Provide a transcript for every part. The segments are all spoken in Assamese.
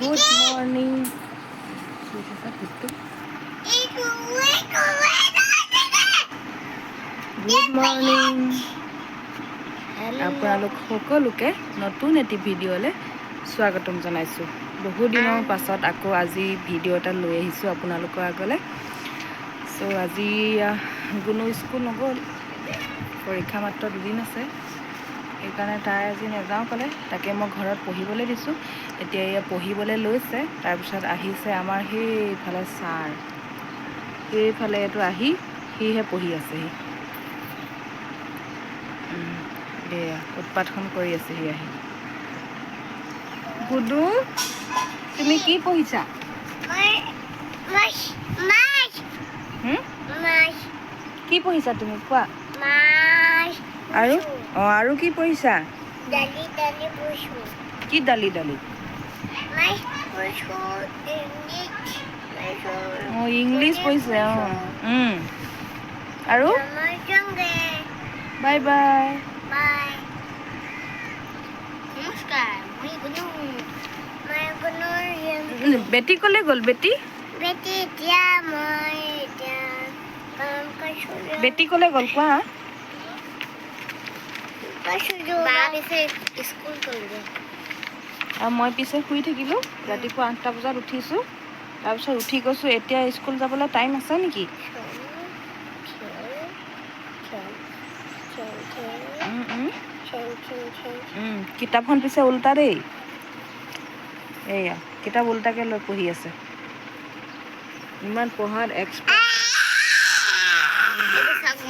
Good morning. Good morning. আপোনালোক সকলোকে নতুন এটি ভিডিঅ'লৈ স্বাগতম জনাইছোঁ। বহু দিনৰ পাছত আকৌ আজি ভিডিঅ' এটা লৈ আহিছোঁ আপোনালোকৰ আগলৈ। চ' আজি কোনো স্কুল নগ'ল, পৰীক্ষা মাত্ৰ 2 দিন আছে, সেইকাৰণে তাই আজি নাযাওঁ ক'লে। তাকে মই ঘৰত পঢ়িবলৈ দিছোঁ। এতিয়া এয়া পঢ়িবলৈ লৈছে। তাৰপিছত আহিছে আমাৰ সেইফালে ছাৰ, সেইফালে এইটো আহি সিহে পঢ়ি আছেহি। এয়া উৎপাতখন কৰি আছেহি আহি। গুডু, তুমি কি পঢ়িছা? কি পঢ়িছা তুমি কোৱা? আৰু কি পঢ়িছা? কি দালি? ইংলিছ পঢ়িছে। আৰু বাই বাই। বেটি ক'লে গ'ল? বেটি ক'লে গ'ল কোৱা? আৰু মই পিছে শুই থাকিলোঁ। ৰাতিপুৱা 8টা বজাত উঠিছোঁ। তাৰপিছত উঠি গৈছোঁ, এতিয়া স্কুল যাবলৈ টাইম আছে নেকি? কিতাপখন পিছে উল্টা দেই। এয়া কিতাপ উল্টাকৈ লৈ পঢ়ি আছে। ইমান পঢ়াত এক্সপাৰ্ট।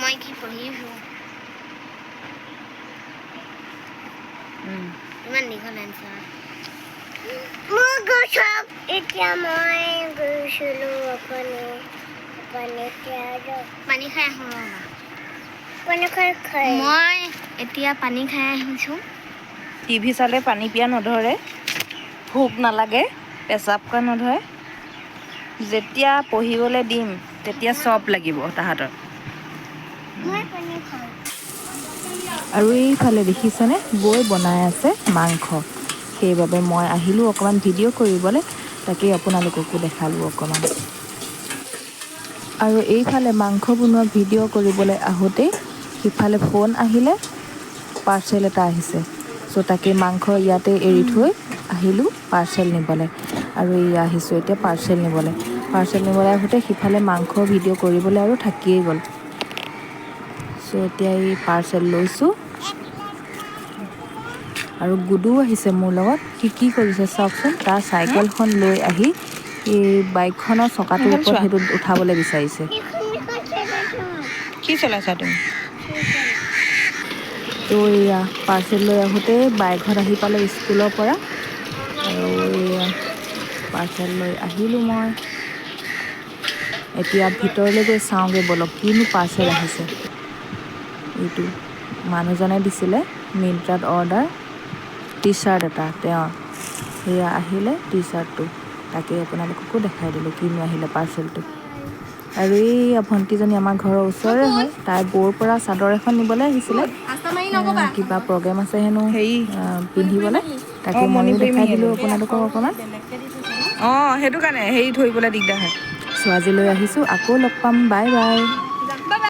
মই কি পঢ়িছোঁ ইমান দীঘল এনচাৰ। এতিয়া মই গৈছিলোঁ পানী খাই আহোঁ। মই এতিয়া পানী খাই আহিছোঁ। টিভি চালে পানী পিয়া নধৰে, ভোক নালাগে, পেচাব কৰা নধৰে। যেতিয়া পঢ়িবলৈ দিম তেতিয়া চব লাগিব তাহাঁতৰ। আৰু এইফালে দেখিছেনে, বৈ বনাই আছে মাংস। সেইবাবে মই আহিলোঁ অকণমান ভিডিঅ' কৰিবলৈ, তাকেই আপোনালোককো দেখালোঁ অকণমান। আৰু এইফালে মাংস বনোৱা ভিডিঅ' কৰিবলৈ আহোঁতেই সিফালে ফোন আহিলে, পাৰ্চেল এটা আহিছে। চ' তাকে মাংস ইয়াতে এৰি থৈ আহিলোঁ পাৰ্চেল নিবলৈ। আৰু এয়া আহিছোঁ এতিয়া পাৰ্চেল নিবলৈ আহোঁতে সিফালে মাংস ভিডিঅ' কৰিবলৈ আৰু থাকিয়েই গ'ল। চ' এতিয়া এই পাৰ্চেল লৈছোঁ। আৰু গুডুও আহিছে মোৰ লগত। সি কি কৰিছে চাওকচোন, তাৰ চাইকেলখন লৈ আহি এই বাইকখনৰ চকাটোৰ ওপৰত সেইটো উঠাবলৈ বিচাৰিছে। কি চলাইছা তুমি? তো এয়া পাৰ্চেল লৈ আহোঁতে বাইকত আহি পালে স্কুলৰ পৰা। আৰু এয়া পাৰ্চেল লৈ আহিলোঁ মই। এতিয়া ভিতৰলৈ গৈ চাওঁগৈ ব'লক, কিনো পাৰ্চেল আহিছে। এইটো মানুহজনে দিছিলে মিন্ত্ৰাত অৰ্ডাৰ, টি চাৰ্ট এটা তেওঁৰ। সেয়া আহিলে টি চাৰ্টটো, তাকে আপোনালোককো দেখাই দিলোঁ কিনো আহিলে পাৰ্চেলটো। আৰু এই ভণ্টিজনী আমাৰ ঘৰৰ ওচৰৰে হয়, তাই বৌৰ পৰা চাদৰ এখন নিবলৈ আহিছিলে। কিবা প্ৰগ্ৰেম আছে হেনো পিন্ধিবলৈ, তাকে ময়ো দেখাই দিলোঁ আপোনালোকক অকণমান। সেইটো কাৰণে হেৰি ধৰিবলৈ দিগদাৰ হয়। ছোৱালী লৈ আহিছোঁ, আকৌ লগ পাম, বাই বাই।